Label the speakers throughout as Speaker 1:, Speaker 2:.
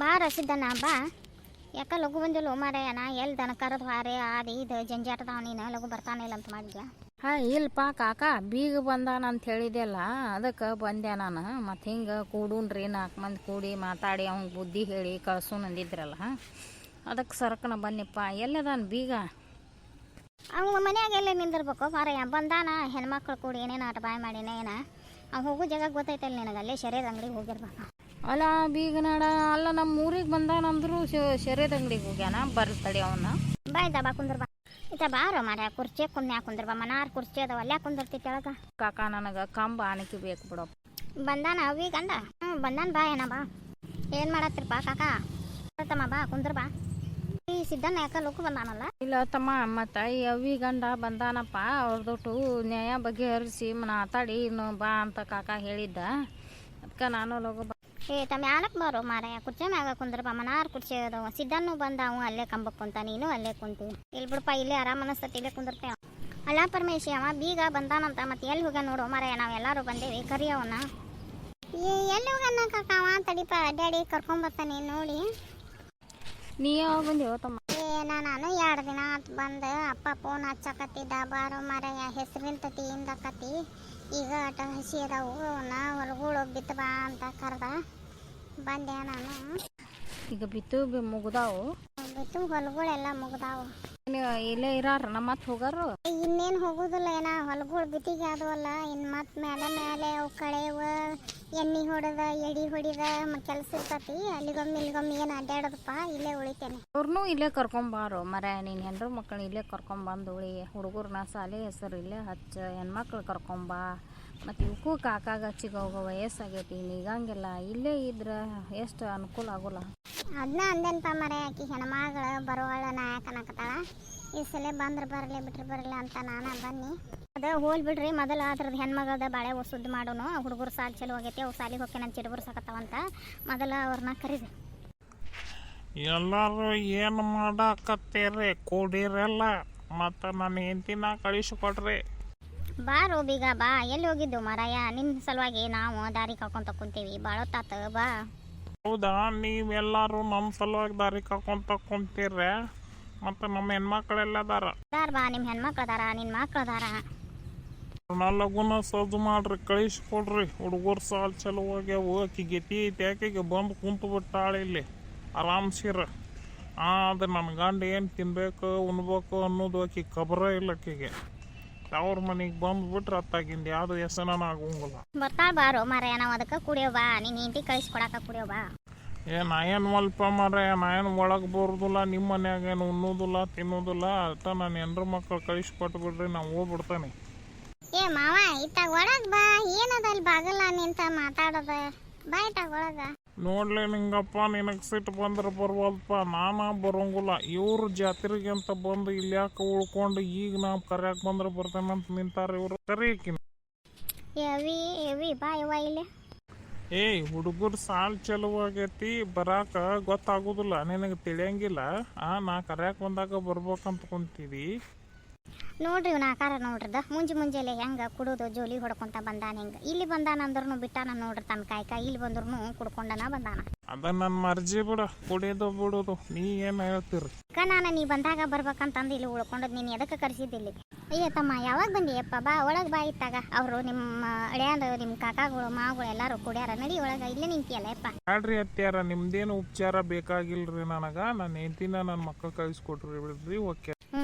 Speaker 1: ಬಾ ರಸಿದ್ದಣ್ಣ ಬಾ. ಯಾಕೆ ಲಘು ಬಂದಿಲ್ಲ ಮಾರಾಯ? ನಾ ಎಲ್ಲಿ ದನ ಕರೆದು ಹಾರೆ ಅದು ಇದು ಜಂಜಾಟದವ ನೀನು ಲಘು ಬರ್ತಾನೆ ಇಲ್ಲ ಅಂತ ಮಾಡಿದ್ಯಾ?
Speaker 2: ಇಲ್ಪ ಕಾಕ ಬೀಗ ಬಂದಾನ ಅಂತ ಹೇಳಿದೆಲ್ಲ ಅದಕ್ಕೆ ಬಂದೆ ನಾನು. ಮತ್ತು ಹಿಂಗೆ ಕೂಡೂನ್ರಿ 4 ಮಂದಿ ಕೂಡಿ ಮಾತಾಡಿ ಅವ್ನಿಗೆ ಬುದ್ಧಿ ಹೇಳಿ ಕಳ್ಸು ಅಂದಿದ್ರಲ್ಲ, ಅದಕ್ಕೆ ಸರ್ಕನ ಬನ್ನಿಪ್ಪ. ಎಲ್ಲದಾನ ಬೀಗ?
Speaker 1: ಅವ್ನು ಮನ್ಯಾಗ ಎಲ್ಲ ನಿಂದಿರ್ಬೇಕು ಮಾರಾಯ. ಬಂದಾನ ಹೆಣ್ಮಕ್ಳು ಕೂಡಿ ಏನೇನು ಆಟ ಬಾಯ್ ಮಾಡಿನ ಏನ. ಅವ್ನು ಹೋಗೋ ಜಾಗ ಗೊತ್ತೈತಲ್ಲ ನಿನಗೆ, ಅಲ್ಲೇ ಶರೀರದ ಅಂಗಡಿಗೆ ಹೋಗಿರ್ಬೇಕು.
Speaker 2: ಅಲ್ಲ ಬೀಗನಾಡ ಅಲ್ಲ ನಮ್ಮ ಊರಿಗೆ ಬಂದಾನಂದ್ರು ಶರೀರದ ಅಂಗಡಿಗೆ ಹೋಗ್ಯಾನ. ಬರ್ತಡಿ ಅವನ್ನ
Speaker 1: ಬಾಯ್ದ ಬಾ ಕುಂದ್ರ ಬಾ. ಇತ್ತ ಬಾರೋ ಮಾರಾಯ, ಕುರ್ಚಿ ಕುಂದ್ಯಾ ಕುಂದ್ರ ಬಾ. ಮನಾರ್ ಕುರ್ಚಿ ಅದಾವ ಅಲ್ಲೇ ಕುಂದಿರ್ತಿ ಕೆಳಗ.
Speaker 2: ಕಾಕ ನನಗೆ ಕಂಬ ಆನಕಿ ಬೇಕು ಬಿಡಪ್ಪ.
Speaker 1: ಬಂದಾನ ಅವಿ ಗಂಡ? ಬಂದಾನ ಬಾ. ಏನ ಬಾ, ಏನು ಮಾಡತ್ತಿರಪ್ಪ ಕಾಕ? ತಮ್ಮ ಬಾ ಕುಂದ್ರ ಬಾ. ಈ ಸಿದ್ದಣ್ಣ ಯಾಕೆ ಲೋಕ ಬಂದಾನಲ್ಲ?
Speaker 2: ಇಲ್ಲ ತಮ್ಮ, ಮತ್ತು ಈ ಅವಿ ಗಂಡ ಬಂದಾನಪ್ಪ. ಅವ್ರದೊಟ್ಟು ನ್ಯಾಯ ಬಗೆಹರಿಸಿ ಮಾತಾಡಿ ಬಾ ಅಂತ ಕಾಕ ಹೇಳಿದ್ದ. ಅದಕ್ಕೆ ನಾನು ಲೋಕ
Speaker 1: ತಮ್ಮ ಯಾನಕ್ಕೆ ಬಾರೋ ಮಾರಾಯ, ಕುರ್ಚಿ ಮ್ಯಾಗ ಕುಂದ್ರ ಬಾ. ಮನಾರ್ ಕುರ್ಚಿ ಅದಾವ. ಸಿದ್ದಣ್ಣು ಬಂದಾವು ಅಲ್ಲೇ ಕಂಬಕ್ಕೆ ಕುಂತ, ನೀನು ಅಲ್ಲೇ ಕುಂತೀವಿ. ಇಲ್ಲಿ ಬಿಡಪ್ಪ, ಇಲ್ಲೇ ಆರಾಮ ಅನಸ್ತತಿ, ಇಲ್ಲೇ ಕುಂದಿರ್ತೇವೆ. ಅಲ್ಲ ಪರಮೇಶಿ, ಅವ ಬೀಗ ಬಂದಾನಂತ ಮತ್ತೆ ಎಲ್ಲಿ ಹೋಗ ನೋಡು ಮಾರಾಯ. ನಾವೆಲ್ಲರೂ ಬಂದೇವಿ, ಕರಿ ಅವನ್ನ. ಎಲ್ಲಿ ಹೋಗಣ್ಣ ಕಾಕ? ಅವ ತಡಿಪ ಅಡ್ಡಾಡಿ ಕರ್ಕೊಂಬರ್ತಾನೆ ನೋಡಿ.
Speaker 2: ನೀ ಯಾವಾಗ ಬಂದೇವ ತಮ್ಮ?
Speaker 1: ನಾನು 2 ದಿನ ಆತು ಬಂದು. ಅಪ್ಪ ಫೋನ್ ಹಚ್ಚಕತ್ತಿದ್ದ, ಬಾರೋ ಮಾರಾಯ ಹೆಸರಿನ ತತಿ ಹಿಂದಕತಿ, ಈಗ ಆಟ ಹಸಿ ಅದಾವು ನಾ ಹೊಲಗಳು ಬಿತ್ತು ಬಾ ಅಂತ ಕರೆದ. ಬಂದೆ ನಾನು.
Speaker 2: ಈಗ ಬಿತ್ತು ಮುಗ್ದಾವು?
Speaker 1: ಬಿತ್ತು ಹೊಲಗಳೆಲ್ಲ ಮುಗ್ದಾವು.
Speaker 2: ಇಲ್ಲೇ ಇರಾರ ಮತ್ತೆ ಹೋಗಾರು?
Speaker 1: ಇನ್ನೇನು ಹೋಗುದಿಲ್ಲ, ಏನ ಹೊಲಗಳು ಬಿತ್ತಿಗೆ ಆದವಲ್ಲ. ಇನ್ನು ಮತ್ತೆ ಮೇಲೆ ಮೇಲೆ ಅವು ಕಳೆವ ಎಣ್ಣೆ ಹೊಡೆದ ಎಡಿ ಹೊಡಿದ ಕೆಲಸ ಇರ್ತತಿ. ಅಲ್ಲಿಗೊಮ್ಮೆ ಇಲ್ಲಿಗೊಮ್ಮೆ ಏನು ಅಡ್ಡಾಡೋದಪ್ಪ, ಇಲ್ಲೇ ಉಳಿತೇನೆ.
Speaker 2: ಅವ್ರನ್ನೂ ಇಲ್ಲೇ ಕರ್ಕೊಂಬಾರು ಮರ. ನೀನು ಹೆಣ್ರು ಮಕ್ಕಳು ಇಲ್ಲೇ ಕರ್ಕೊಂಬಂದು ಉಳಿ. ಹುಡುಗರನ್ನ ಶಾಲೆ ಹೆಸರು ಇಲ್ಲೇ ಹಚ್ಚ, ಹೆಣ್ಮಕ್ಳು ಕರ್ಕೊಂಬ. ಮತ್ತು ಇವಕ್ಕೂ ಕಾಕಾಗ ಹಚ್ಚಿಗೆ ಹೋಗೋ ವಯಸ್ಸಾಗೈತಿ. ನೀಗಂಗಿಲ್ಲ, ಇಲ್ಲೇ ಇದ್ರೆ ಎಷ್ಟು ಅನುಕೂಲ ಆಗೋಲ್ಲ.
Speaker 1: ಅದನ್ನ ಅಂದೇನಪ್ಪ ಮರೆ, ಆಕಿ ಹೆಣ್ಮಗಳು ಬರುವಳ ನಾಯಕನಕತ್ತಾಳ. ಈ ಸಲ ಬಂದ್ರೆ ಬರಲಿ ಬಿಟ್ರೆ ಬರಲಿ ಅಂತ ನಾನು ಬನ್ನಿ. ಅದ ಹೋಲ್ ಬಿಡ್ರಿ, ಮೊದಲು ಅದ್ರದ್ದು ಹೆಣ್ಮಗದ ಬಾಳೆ ಸುದ್ದಿ ಮಾಡೋನು. ಹುಡುಗರು ಸಾಲ ಚಲೋ ಆಗೈತಿ, ಅವು ಸಾಲಿಗೆ ಹೋಗಿ ನನ್ನ ಚಿಡುಬರು ಸಾಕತ್ತಾವಂತ. ಮೊದಲು ಅವ್ರನ್ನ ಕರೀರಿ.
Speaker 3: ಎಲ್ಲರೂ ಏನು ಮಾಡಾಕತ್ತೀರಿ? ಕೂಡಿರಲ್ಲ ಮತ್ತು ನನ್ನ ಹೆಂಡತಿನ ಕಳಿಸ್ಕೊಡ್ರಿ.
Speaker 1: ಬಾರೋ ಬೀಗ ಬಾ. ಎಲ್ಲಿ ಹೋಗಿದ್ದು ಮಾರಾಯ? ನಿನ್ನ ಸಲುವಾಗಿ ನಾವು ದಾರಿ ಕಳ್ಕೊಂತ ಕುಂತೀವಿ, ಬಾಳೊತ್ತಾತ ಬಾ.
Speaker 3: ಹೌದಾ, ನೀವೆಲ್ಲರೂ ನಮ್ಮ ಸಲುವಾಗಿ ದಾರಿ ಕರ್ಕೊಂತ ಕುಂತೀರ? ಮತ್ತು ನಮ್ಮ ಹೆಣ್ಮಕ್ಳೆಲ್ಲ ಅದಾರ?
Speaker 1: ಬಾ, ನಿಮ್ಮ ಹೆಣ್ಮಕ್ಳು ಅದಾರ, ನಿನ್ನ ಮಕ್ಳು ಅದಾರ.
Speaker 3: ಲಗುನ ಸಜ್ಜು ಮಾಡ್ರಿ, ಕಳಿಸ್ಕೊಡ್ರಿ. ಹುಡುಗರು ಸಾಲ ಚಲೋ ಆಗ್ಯಾವು. ಆಕಿ ಗೆತಿ ಐತಿ, ಆಕೆಗೆ ಬಂದು ಕುಂತು ಬಿಟ್ಟಾಳೆ ಇಲ್ಲಿ ಆರಾಮ್ಸಿರ. ಅದು ನನ್ನ ಗಂಡ ಏನು ತಿನ್ಬೇಕು ಉಣ್ಬೇಕು ಅನ್ನೋದು ಆಕಿ ಖಬರ ಇಲ್ಲ ಆಕೆಗೆ. ಅವ್ರ ಮನೆಗೆ ಬಂದುಬಿಟ್ರೆ ಅತ್ತಾಗಿಂದ ಯಾವುದು ಹೆಸನ ಆಗೋಂಗಿಲ್ಲ.
Speaker 1: ಬರ್ತಾಳ ಬಾರೋ ಮಾರಾಯ, ನಾವು ಅದಕ್ಕೆ ಕುಡಿಯೋ ಬಾ. ನೀನು ಇಂಟಿ ಕಳಿಸ್ಕೊಡಕ ಕುಡಿಯೋ ಬಾ.
Speaker 3: ನಾ ಏನು ಮಲ್ಪ ಮಾರಾಯ, ನಾ ಏನು ಒಳಗೆ ಬರೋದಿಲ್ಲ. ನಿಮ್ಮ ಮನ್ಯಾಗ ಏನು ಉಣ್ಣೋದಿಲ್ಲ ತಿನ್ನೋದಿಲ್ಲ. ಅಷ್ಟ ನಾನು ಹೆಣ್ರ ಮಕ್ಕಳು ಕಳಿಸ್ಕೊಟ್ಟು ಬಿಡ್ರಿ, ನಾವು ಹೋಗ್ಬಿಡ್ತಾನೆ.
Speaker 1: ಮಾವ ಇತ್ತಾಗ ಒಳಗೆ ಬಾ. ಏನದ ಅಲ್ಲಿ ಬಾಗಲ್ಲ ನಿಂತ ಮಾತಾಡೋದ? ಬಾ ಇತ್ತಾಗ ಒಳಗ.
Speaker 3: ನೋಡ್ಲಿ ನಿಂಗಪ್ಪ, ನಿನಗೆ ಸಿಟ್ಟು ಬಂದ್ರೆ ಬರ್ವಲ್ಪ. ನಾನು ಬರೋಂಗಿಲ್ಲ. ಇವ್ರು ಜಾತ್ರೆಗೆ ಅಂತ ಬಂದು ಇಲ್ಲಿ ಯಾಕೆ ಉಳ್ಕೊಂಡು ಈಗ ನಾವು ಕರ್ಯಾಕ ಬಂದ್ರೆ ಬರ್ತೇನಂತ ನಿಂತಾರೆ ಇವರು. ಕರಿಯಕಿನ
Speaker 1: ಬಾ ಇವ ಇಲ್ಲಿ.
Speaker 3: ಹುಡುಗರು ಸಾಲ ಚಲೋ ಆಗೈತಿ, ಬರಾಕ ಗೊತ್ತಾಗೋದಿಲ್ಲ, ನಿನಗೆ ತಿಳಿಯಂಗಿಲ್ಲ. ನಾ ಕರ್ಯಾಕ ಬಂದಾಗ ಬರ್ಬೇಕಂತ ಕುಂತಿದಿ.
Speaker 1: ನೋಡ್ರಿ ಇವ್ನ ಆಕಾರ ನೋಡ್ರಿದ, ಮುಂಜಾನೆ ಹೆಂಗೆ ಕುಡಿದು ಜೋಲಿ ಹೊಡ್ಕೊಂತ ಬಂದಾನ. ಹೆಂಗೆ ಇಲ್ಲಿ ಬಂದಾನ ಅಂದ್ರೂ ಬಿಟ್ಟಾನ ನೋಡ್ರಿ ತನ್ನ ಕಾಯ್ಕ. ಇಲ್ಲಿ ಬಂದ್ರು ಕುಡ್ಕೊಂಡನ ಬಂದಾನ.
Speaker 3: ಅದ ನನ್ನ ಮರ್ಜಿ ಬಿಡ, ಕುಡಿಯೋದು ಬಿಡೋದು. ನೀ ಏನು ಹೇಳ್ತೀರಿ?
Speaker 1: ನಾನು ನೀ ಬಂದಾಗ ಬರ್ಬೇಕಂತಂದು ಇಲ್ಲಿ ಉಳ್ಕೊಂಡದ್. ನೀನು ಎದಕ್ಕೆ ಕರೆಸಿದ್ದಿಲ್ಲಿ? ಅಯ್ಯ ತಮ್ಮ, ಯಾವಾಗ ಬಂದಿಯಪ್ಪ? ಬಾ ಒಳಗೆ ಬಾ. ಇತ್ತಾಗ ಅವರು ನಿಮ್ಮ ಅಳಿಯಾಂದ ನಿಮ್ಮ ಕಾಕಾಗಳು ಮಾವುಗಳು ಎಲ್ಲರೂ ಕುಡಿಯಾರ. ನಡಿ ಒಳಗೆ, ಇಲ್ಲೇ ನಿಂತಿಯಲ್ಲ ಯಪ್ಪ.
Speaker 3: ಹೇಳ್ರಿ ಅತ್ಯಾರ, ನಿಮ್ದೇನು ಉಪಚಾರ ಬೇಕಾಗಿಲ್ರಿ ನನಗೆ. ನನ್ನ ಹೆಂಡತಿನ ನನ್ನ ಮಕ್ಕಳು ಕಳಿಸ್ಕೊಟ್ರಿ ಬಿಡ್ರಿ. ಓಕೆ.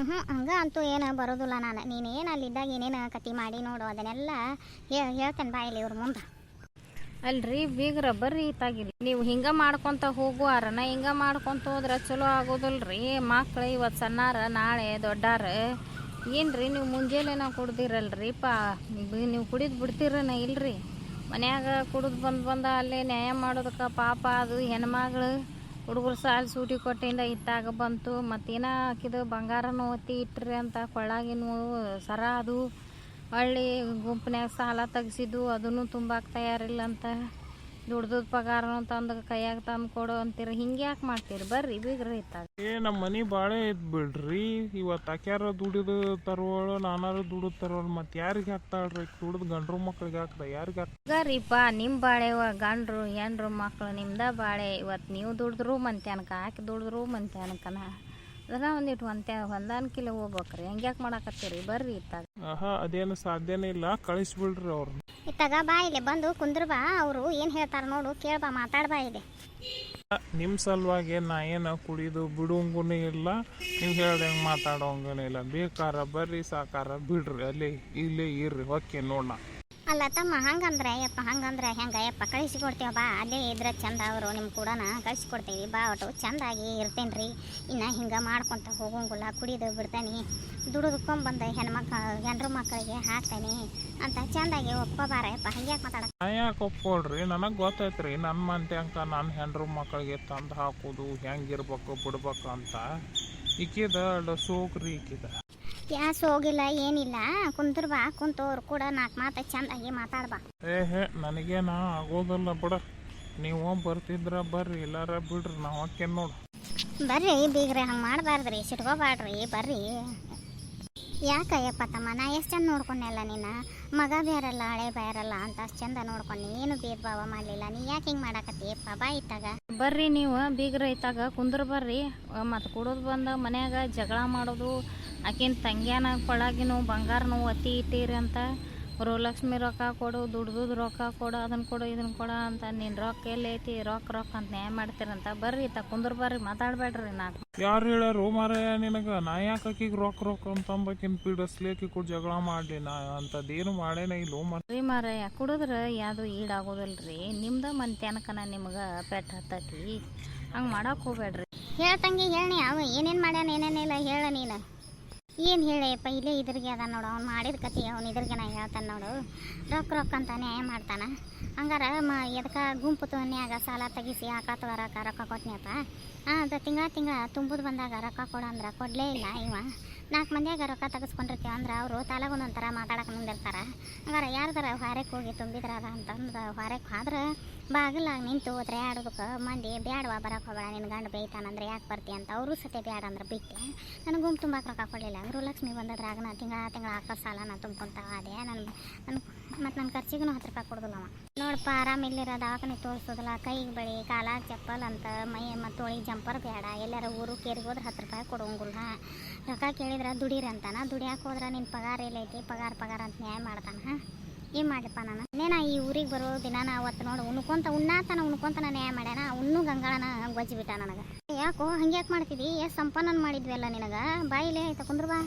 Speaker 1: ಹಂಗೆ ಅಂತೂ ಏನು ಬರೋದಿಲ್ಲ ನಾನು. ನೀನೇನು ಅಲ್ಲಿದ್ದಾಗ ಏನೇನು ಕತಿ ಮಾಡಿ ನೋಡು, ಅದನ್ನೆಲ್ಲ ಹೇಳ್ತೇನೆ ಬಾ ಇಲ್ಲಿ ಇವ್ರ ಮುಂದೆ.
Speaker 2: ಅಲ್ರಿ ಬೀಗ್ರ ಬರ್ರಿ ಇತ್ತಾಗಿರಿ. ನೀವು ಹಿಂಗೆ ಮಾಡ್ಕೊತ ಹೋಗುವಾರನ ಹಿಂಗೆ ಮಾಡ್ಕೊತ ಹೋದ್ರೆ ಚಲೋ ಆಗೋದಿಲ್ರಿ. ಮಕ್ಳು ಇವತ್ತು ಸಣ್ಣಾರ ನಾಳೆ ದೊಡ್ಡಾರ. ಏನ್ರಿ ನೀವು ಮುಂಜಾನೆನ ಕುಡ್ದಿರಲ್ರಿ ನೀವು ಕುಡಿದು ಬಿಡ್ತೀರನ ಇಲ್ರಿ? ಮನ್ಯಾಗ ಕುಡಿದು ಬಂದ ಅಲ್ಲೇ ನ್ಯಾಯ ಮಾಡೋದಕ್ಕೆ ಪಾಪ ಅದು ಹೆಣ್ಮಗಳು. ಹುಡುಗರು ಸಾಲ ಸೂಟಿ ಕೊಟ್ಟಿಂದ ಇತ್ತಾಗ ಬಂತು. ಮತ್ತೇನ ಹಾಕಿದು ಬಂಗಾರನೂ ಒತ್ತಿ ಇಟ್ರಿ ಅಂತ ಕೊಳ್ಳಾಗಿನ ಸರ ಅದು ಹಳ್ಳಿ ಗುಂಪಿನ್ಯಾಗ ಸಾಲ ತೆಗ್ಸಿದ್ದು ಅದನ್ನು ತುಂಬಾಕ ತಯಾರಿಲ್ಲ ಅಂತ. ದುಡ್ದದ ಪಗಾರನು ತಂದು ಕೈಯಾಗ ತಂದು ಕೊಡು ಅಂತೀರಿ. ಹಿಂಗೆ ಯಾಕೆ ಮಾಡ್ತೀರಿ? ಬರ್ರಿ ಬೀಗ್ರ ಇತ್ತಾಗ.
Speaker 3: ನಮ್ಮ ಮನೆ ಬಾಳೆ ಐತ್ ಬಿಡ್ರಿ. ಇವತ್ತು ಆಕ್ಯಾರ ದುಡಿದು ತರೋಳು, ನಾನಾರು ದುಡಿದು ತರೋಳು. ಮತ್ತೆ ಯಾರಿಗೆ ಹಾಕ್ತಾಳ್ರಿ? ದುಡಿದು ಗಂಡ್ರು ಮಕ್ಳಿಗೆ ಹಾಕ್ದ ಯಾರಿಗೆ ಹಾಕ್ತ?
Speaker 2: ಗರೀಪ ನಿಮ್ಮ ಬಾಳೆವ ಗಂಡ್ರು ಹೆಣ್ರು ಮಕ್ಳು ನಿಮ್ದ ಬಾಳೆ. ಇವತ್ತು ನೀವು ದುಡಿದ್ರು ಮಂತ್ಯಾನಕ, ಆಕೆ ದುಡಿದ್ರು ಮಂತ್ಯಾನಕನ. ಅದನ್ನ ಒಂದಿಟ್ಟು ಹೊಂದಾಣಿಕೆಲೆ ಹೋಗ್ಬೇಕ್ರಿ. ಹೆಂಗ್ಯಾಕೆ ಮಾಡಾಕತ್ತೀರಿ? ಬರ್ರಿ ಇತ್ತಾಗ.
Speaker 3: ಅದೇನು ಸಾಧ್ಯನೇ ಇಲ್ಲ, ಕಳಿಸ್ಬಿಡ್ರಿ ಅವ್ರನ್ನ.
Speaker 1: ಇತ್ತಾಗ ಬಾ ಇಲ್ಲಿ ಬಂದು ಕುಂದ್ರ ಬಾ. ಅವರು ಏನು ಹೇಳ್ತಾರ ನೋಡು, ಕೇಳ್ಬಾ, ಮಾತಾಡ್ಬಾ ಇದೆ.
Speaker 3: ನಿಮ್ಮ ಸಲುವಾಗಿ ನಾ ಏನು ಕುಡಿದು ಬಿಡುವಂಗೂ ಇಲ್ಲ, ನೀವು ಹೇಳ್ದಂಗೆ ಮಾತಾಡೋಂಗೂ ಇಲ್ಲ. ಬೇಕಾರ ಬರ್ರಿ, ಸಾಕಾರ ಬಿಡ್ರಿ, ಅಲ್ಲಿ ಇಲ್ಲೇ ಇರ್ರಿ. ಓಕೆ ನೋಡೋಣ.
Speaker 1: ಅಲ್ಲ ತಮ್ಮ, ಹಂಗಂದ್ರೆ ಯಪ್ಪ, ಹಂಗಂದ್ರೆ ಹೆಂಗೆ ಯಪ್ಪ? ಕಳಿಸಿಕೊಡ್ತೀವ ಬಾ, ಅಲ್ಲೇ ಇದ್ರೆ ಚಂದ. ಅವರು ನಿಮ್ಮ ಕೂಡ ಕಳಿಸ್ಕೊಡ್ತೀವಿ ಬಾ. ಒಟ್ಟು ಚಂದಾಗಿ ಇರ್ತೇನೆ ರೀ. ಇನ್ನು ಹಿಂಗೆ ಮಾಡ್ಕೊತ ಹೋಗೋಂಗಿಲ್ಲ, ಕುಡಿದು ಬಿಡ್ತೇನೆ, ದುಡಿದುಕೊಂಬಂದು ಹೆಣ್ರು ಮಕ್ಕಳಿಗೆ ಹಾಕ್ತೇನೆ ಅಂತ ಚಂದಾಗಿ ಒಪ್ಪಬಾರ ಯಪ್ಪ. ಹಂಗೆ ಯಾಕೆ ಮಾತಾಡ?
Speaker 3: ನಾ ಯಾಕೆ ಒಪ್ಕೊಳ್ರಿ? ನನಗೆ ಗೊತ್ತೈತ್ರಿ ನನ್ನ ಮಂತ್ಯಂಕ ನಾನು ಹೆಣ್ರು ಮಕ್ಕಳಿಗೆ ತಂದು ಹಾಕೋದು ಹೆಂಗಿರ್ಬೇಕು ಬಿಡ್ಬೇಕು ಅಂತ. ಈಕಿದ ಸೋಗ್ರಿ ಈಕಿದ.
Speaker 1: ಗ್ಯಾಸ್ ಹೋಗಿಲ್ಲ, ಏನಿಲ್ಲ. ಕುಂದ್ರ ಬಾ, ಕುಂತು ಅವ್ರು ಕೂಡ 4 ಮಾತು ಚಂದಾಗಿ ಮಾತಾಡ್ಬಾ.
Speaker 3: ನನಗೇನ ಆಗೋದಿಲ್ಲ ಬಿಡ. ನೀವು ಬರ್ತಿದ್ರ ಬರ್ರಿ, ಇಲ್ಲಾರ ಬಿಡ್ರಿ, ನಾವು ಹಾಕೇನು ನೋಡು.
Speaker 1: ಬರ್ರಿ ಬೀಗ್ರೆ, ಹಂಗೆ ಮಾಡಬಾರ್ದ್ರಿ, ಸಿಟ್ಕೋಬಾಡ್ರಿ, ಬರ್ರಿ. ಯಾಕಯ್ಯಪ್ಪ ತಮ್ಮ, ನಾ ಎಷ್ಟು ಚಂದ ನೋಡ್ಕೊಂಡೆಲ್ಲ ನಿನ್ನ ಮಗ ಬೇರಲ್ಲ ಹಳೆ ಬೇರಲ್ಲ ಅಂತ ಅಷ್ಟು ಚಂದ ನೋಡ್ಕೊಂಡು ಏನು ಭೇದ ಭಾವ ಮಾಡಲಿಲ್ಲ. ನೀ ಯಾಕೆ ಹಿಂಗೆ ಮಾಡಾಕತ್ತೀಯಪ್ಪ? ಬಾ ಇತ್ತಾಗ.
Speaker 2: ಬರ್ರಿ ನೀವು ಬೀಗ್ರ ಇತ್ತಾಗ ಕುಂದ್ರ ಬರ್ರಿ. ಮತ್ತು ಕುಡಿದು ಬಂದ ಮನ್ಯಾಗ ಜಗಳ ಮಾಡೋದು, ಆಕಿನ ತಂಗ್ಯಾನ ಕೊಳಗಿನೂ ಬಂಗಾರನು ಒತ್ತಿ ಇಟ್ಟೀರಿ ಅಂತ ಗೃಹಲಕ್ಷ್ಮಿ ರೊಕ್ಕ ಕೊಡು, ದುಡ್ದು ರೊಕ್ಕ ಕೊಡು, ಅದನ್ನು ಕೊಡು ಇದನ್ನು ಕೊಡು ಅಂತ. ನಿನ್ನ ರೊಕ್ಕ ಎಲ್ಲೈತಿ, ರೊಕ್ಕ ಅಂತ ನ್ಯಾಯ ಮಾಡ್ತೀರಂತ. ಬರ್ರಿ ಇತ್ತ ಕುಂದ್ರ ಬರ್ರಿ, ಮಾತಾಡ್ಬೇಡ್ರಿ. ನಾಲ್ಕು
Speaker 3: ಯಾರು ಹೇಳ್ಯಾರು ಮಾರಾಯ ನಿನಗೆ? ನಾ ಯಾಕೆ ಆಕಿಗೆ ರೊಕ್ಕ ಅಂತಂಬಕಿನ ಪೀಡಿಸ್ಲೇಕಿ ಕೂಡ ಜಗಳ ಮಾಡಲಿ? ನಾ ಅಂಥದ್ದೇನು ಮಾಡೇನ ಇಲ್ಲ
Speaker 2: ರೀ ಮಾರಾಯ. ಕುಡಿದ್ರೆ ಯಾವುದು ಈಡಾಗೋದಿಲ್ರಿ. ನಿಮ್ದ ಮಂತ್ಯಾನಕನ ನಿಮ್ಗೆ ಪೆಟ್ಟು ಹತ್ತತಿ. ಹಂಗೆ ಮಾಡಕ್ಕೆ ಹೋಗ್ಬೇಡ್ರಿ.
Speaker 1: ಹೇಳ್ತಂಗೆ ಹೇಳಿ, ಅವ ಏನೇನು ಮಾಡ್ಯಾನ ಏನೇನಿಲ್ಲ ಹೇಳ ನೀನು. ಏನು ಹೇಳಪ್ಪ? ಇಲ್ಲೇ ಇದ್ರಿಗೆ ಅದ ನೋಡು, ಅವ್ನು ಮಾಡಿದ ಕತೆ ಅವ್ನು ಇದ್ರಿಗೆ ನಾ ಹೇಳ್ತಾನೆ ನೋಡು. ರೊಕ್ಕ ಅಂತ ನ್ಯಾಯ ಮಾಡ್ತಾನೆ. ಹಂಗಾರ ಎದಕ್ಕೆ ಗುಂಪು ತೊನ್ಯಾಗ ಸಾಲ ತೆಗಿಸಿ ಹಾಕತ್ತವರಕ ರೊಕ್ಕ ಕೊಟ್ನಿಯಪ್ಪ. ಅದು ತಿಂಗಳ ತುಂಬುದು ಬಂದಾಗ ರೊಕ್ಕ ಕೊಡು ಅಂದ್ರೆ ಕೊಡಲೇ ಇಲ್ಲ ಇವ. 4 ಮಂದಿಯಾಗ ರೊಕ್ಕ ತೆಗೆಸ್ಕೊಂಡಿರ್ತೀವಿ ಅಂದ್ರೆ ಅವರು ತಲೆಗೊಂದೊಂಥರ ಮಾತಾಡಕ್ಕೆ ಮುಂದಿರ್ತಾರೆ. ಹಂಗಾರ ಯಾರ್ದಾರ ಹೊರಕ್ಕೆ ಹೋಗಿ ತುಂಬಿದ್ರ ಅದ ಅಂತಂದು ಹೊರಕ್ಕೆ ಹೋದ್ರೆ ಬಾಗಿಲಾಗ ನಿಂತು ಹೋದ್ರೆ ಆಡೋದಕ್ಕೆ ಮಂದಿ ಬ್ಯಾಡವಾ, ಬರಕ್ಕೆ ಹೋಗಬೇಡ, ನಿನ್ನ ಗಂಡು ಬೇಯ್ತಾನಂದ್ರೆ ಯಾಕೆ ಬರ್ತೀಯ ಅಂತ ಅವರು ಸತೆ ಬ್ಯಾಡ ಅಂದ್ರೆ ಬಿಟ್ಟೆ. ನನಗೆ ಗುಂಪು ತುಂಬಕ್ಕೆ ರೊಕ್ಕ ಕೊಡಲಿಲ್ಲ. ಗೃಹಲಕ್ಷ್ಮಿ ಬಂದದ್ರಾಗ ನಾ ತಿಂಗಳ ಹಾಕೋ ಸಾಲ ನಾ ತುಂಬ್ಕೊಂತ ಅದೇ ಮತ್ತು ನನ್ನ ಖರ್ಚಿಗೂ 10 ರೂಪಾಯಿ ಕೊಡೋದಿಲ್ಲವ. ನೋಡಪ್ಪ, ಆರಾಮಿಲ್ಲಿರೋ ದವಾಖಾನೆ ತೋರಿಸೋದಿಲ್ಲ, ಕೈಗೆ ಬಳಿ, ಕಾಲಾಗ ಚಪ್ಪಲ್ ಅಂತ, ಮೈ ಮತ್ತು ಒಳಗೆ ಜಂಪರ್ ಬೇಡ. ಎಲ್ಲಾರ ಊರು ಕೇರಿಗೆ ಹೋದ್ರೆ 10 ರೂಪಾಯಿ ಕೊಡೋಂಗಿಲ್ಲ. ರೊಕ್ಕ ಕೇಳಿದ್ರೆ ದುಡೀರಿ ಅಂತಾನೆ. ದುಡಿಯಾಕೆ ಹೋದ್ರೆ ನಿನ್ನ ಪಗಾರ ಎಲ್ಲೈತಿ, ಪಗಾರ ಅಂತ ನ್ಯಾಯ ಮಾಡ್ತಾನೆ. ಏನು ಮಾಡಿಪ್ಪ ನಾನು? ನಾ ಈ ಊರಿಗೆ ಬರೋ ದಿನ ಅವತ್ತು ನೋಡು ಉಣ್ಕೊಂತ ನ್ಯಾಯ ಮಾಡ್ಯಾನ. ಉಣ್ಣು ಗಂಗಾಳನ ಗೊಜ್ಜಿಬಿಟ್ಟ ನನಗೆ. ಯಾಕೋ ಹಂಗೆ ಯಾಕೆ ಮಾಡ್ತಿದ್ದಿ? ಎಷ್ಟು ಸಂಪನ್ನ ಮಾಡಿದ್ವಿ ಅಲ್ಲ ನಿನಗೆ. ಬಾಯಿಲೇ ಆಯ್ತಾ ಕುಂದ್ರ ಬಾ.